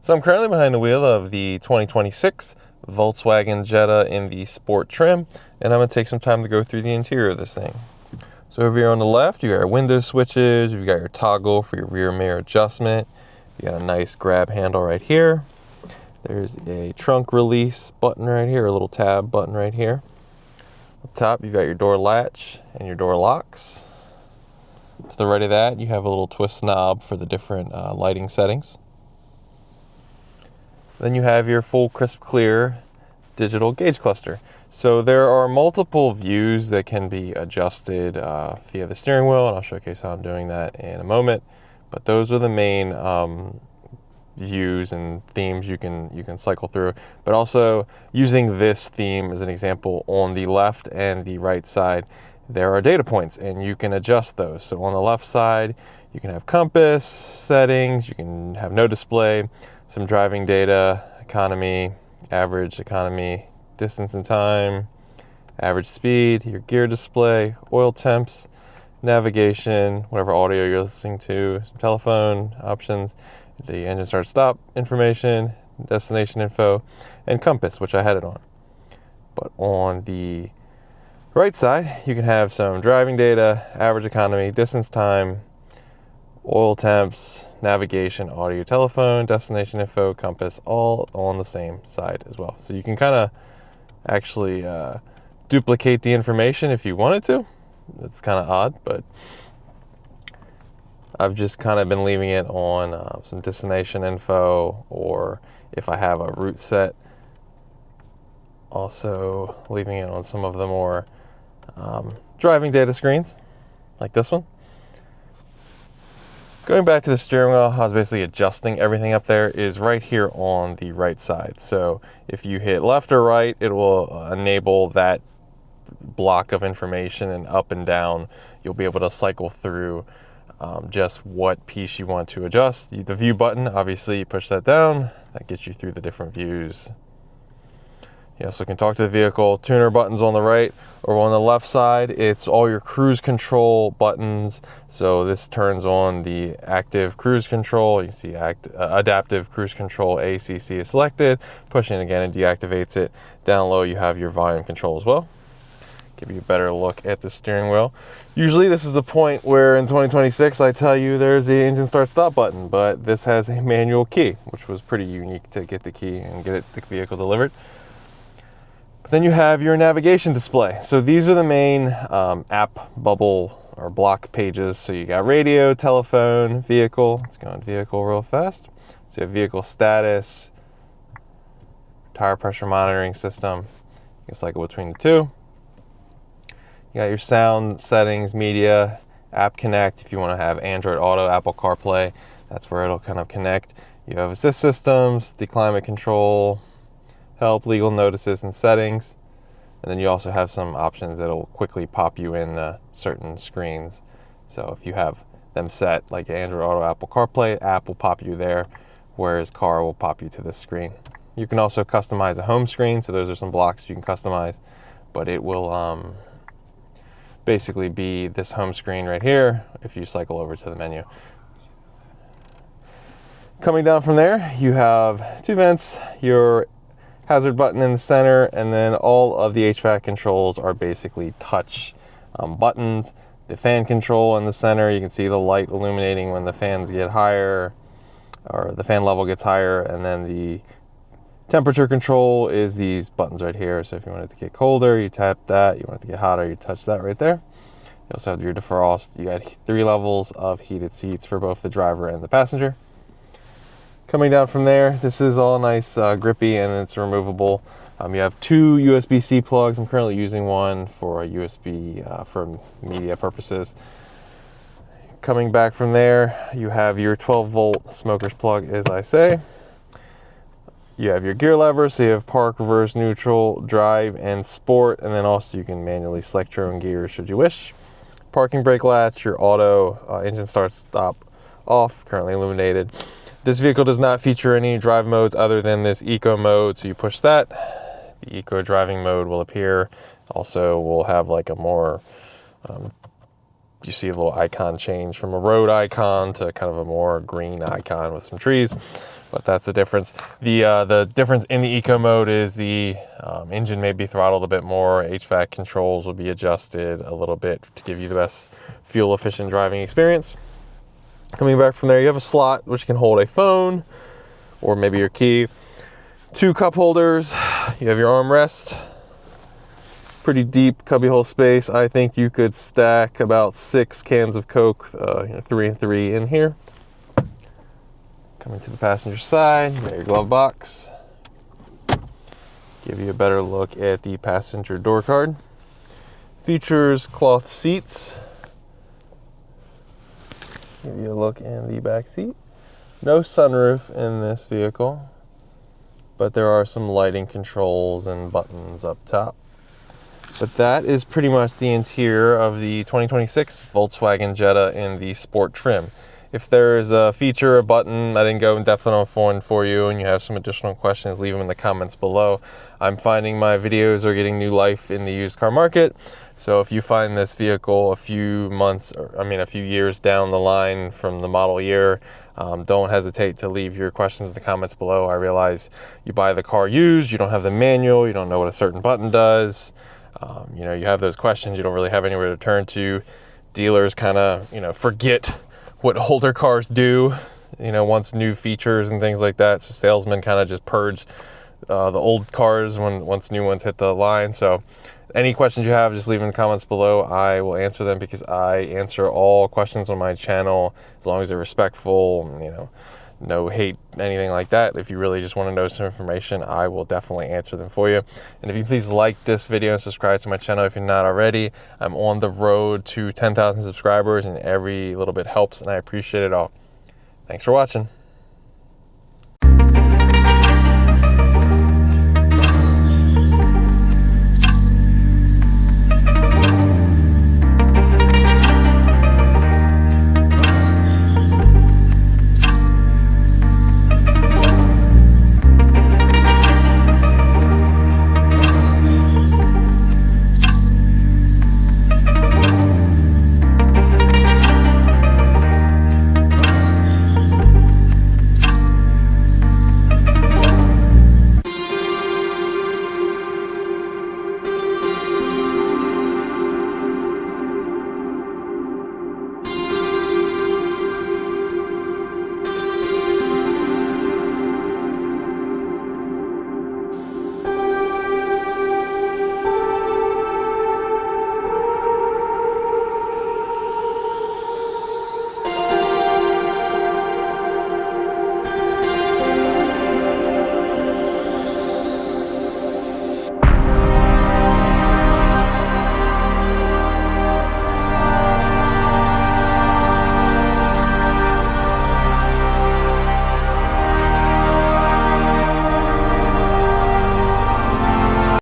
So I'm currently behind the wheel of the 2026 Volkswagen Jetta in the Sport trim, and I'm going to take some time to go through the interior of this thing. So over here on the left, you got your window switches, you've got your toggle for your rear mirror adjustment, you got a nice grab handle right here. There's a trunk release button right here, a little tab button right here. Up top, you've got your door latch and your door locks. To the right of that, you have a little twist knob for the different lighting settings. Then you have your full crisp clear digital gauge cluster. So there are multiple views that can be adjusted via the steering wheel, and I'll showcase how I'm doing that in a moment. But those are the main views and themes you can cycle through. But also using this theme as an example, on the left and the right side, there are data points, and you can adjust those. So on the left side, you can have compass settings, you can have no display, some driving data, economy, average economy, distance and time, average speed, your gear display, oil temps, navigation, whatever audio you're listening to, some telephone options, the engine start stop information, destination info, and compass, which I had it on. But on the right side, you can have some driving data, average economy, distance, time, oil temps, navigation, audio, telephone, destination info, compass, all on the same side as well. So you can kind of actually duplicate the information if you wanted to. It's kind of odd, but I've just kind of been leaving it on some destination info, or if I have a route set, also leaving it on some of the more driving data screens, like this one. Going back to the steering wheel, how I was basically adjusting everything up there is right here on the right side. So if you hit left or right, it will enable that block of information, and up and down, you'll be able to cycle through just what piece you want to adjust. The view button, obviously you push that down, that gets you through the different views. You also can talk to the vehicle. Tuner buttons on the right, or on the left side, it's all your cruise control buttons. So this turns on the active cruise control. You can see adaptive cruise control, ACC is selected. Pushing it again, it deactivates it. Down low, you have your volume control as well. Give you a better look at the steering wheel. Usually this is the point where in 2026 I tell you there's the engine start stop button, but this has a manual key, which was pretty unique to get the key and get the vehicle delivered. Then you have your navigation display. So these are the main app bubble or block pages. So you got radio, telephone, vehicle. Let's go on vehicle real fast. So you have vehicle status, tire pressure monitoring system. You can cycle between the two. You got your sound settings, media, app connect. If you want to have Android Auto, Apple CarPlay, that's where it'll kind of connect. You have assist systems, the climate control, help, legal notices and settings. And then you also have some options that'll quickly pop you in certain screens. So if you have them set, like Android Auto, Apple CarPlay, app will pop you there, whereas car will pop you to this screen. You can also customize a home screen, so those are some blocks you can customize, but it will basically be this home screen right here if you cycle over to the menu. Coming down from there, you have two vents, your hazard button in the center, and then all of the HVAC controls are basically touch buttons. The fan control in the center, you can see the light illuminating when the fans get higher, or the fan level gets higher, and then the temperature control is these buttons right here. So if you want it to get colder, you tap that. You want it to get hotter, you touch that right there. You also have your defrost. You got 3 levels of heated seats for both the driver and the passenger. Coming down from there, this is all nice, grippy, and it's removable. You have 2 USB-C plugs. I'm currently using one for a USB for media purposes. Coming back from there, you have your 12-volt smoker's plug, as I say. You have your gear levers, so you have park, reverse, neutral, drive, and sport, and then also you can manually select your own gears should you wish. Parking brake latch, your auto, engine start stop off, currently illuminated. This vehicle does not feature any drive modes other than this eco mode, so you push that. The eco driving mode will appear. Also, we'll have like a more, you see a little icon change from a road icon to kind of a more green icon with some trees. but that's the difference. The difference in the eco mode is the engine may be throttled a bit more. HVAC controls will be adjusted a little bit to give you the best fuel efficient driving experience. Coming back from there, you have a slot which can hold a phone or maybe your key. 2 cup holders. You have your armrest. Pretty deep cubbyhole space. I think you could stack about 6 cans of Coke, 3 and 3 in here. Coming to the passenger side, you got your glove box. Give you a better look at the passenger door card. Features cloth seats. Give you a look in the back seat. No sunroof in this vehicle, but there are some lighting controls and buttons up top. But that is pretty much the interior of the 2026 Volkswagen Jetta in the Sport trim. If there's a feature, a button I didn't go in depth on for you, and you have some additional questions, leave them in the comments below. I'm finding my videos are getting new life in the used car market. So if you find this vehicle a few years down the line from the model year, don't hesitate to leave your questions in the comments below. I realize you buy the car used, you don't have the manual, you don't know what a certain button does. You have those questions, you don't really have anywhere to turn to. Dealers kind of, forget what older cars do, once new features and things like that. So salesmen kind of just purge the old cars once new ones hit the line. So any questions you have, just leave in the comments below. I will answer them because I answer all questions on my channel as long as they're respectful, no hate, anything like that. If you really just want to know some information, I will definitely answer them for you. And if you please like this video and subscribe to my channel if you're not already. I'm on the road to 10,000 subscribers, and every little bit helps, and I appreciate it all. Thanks for watching.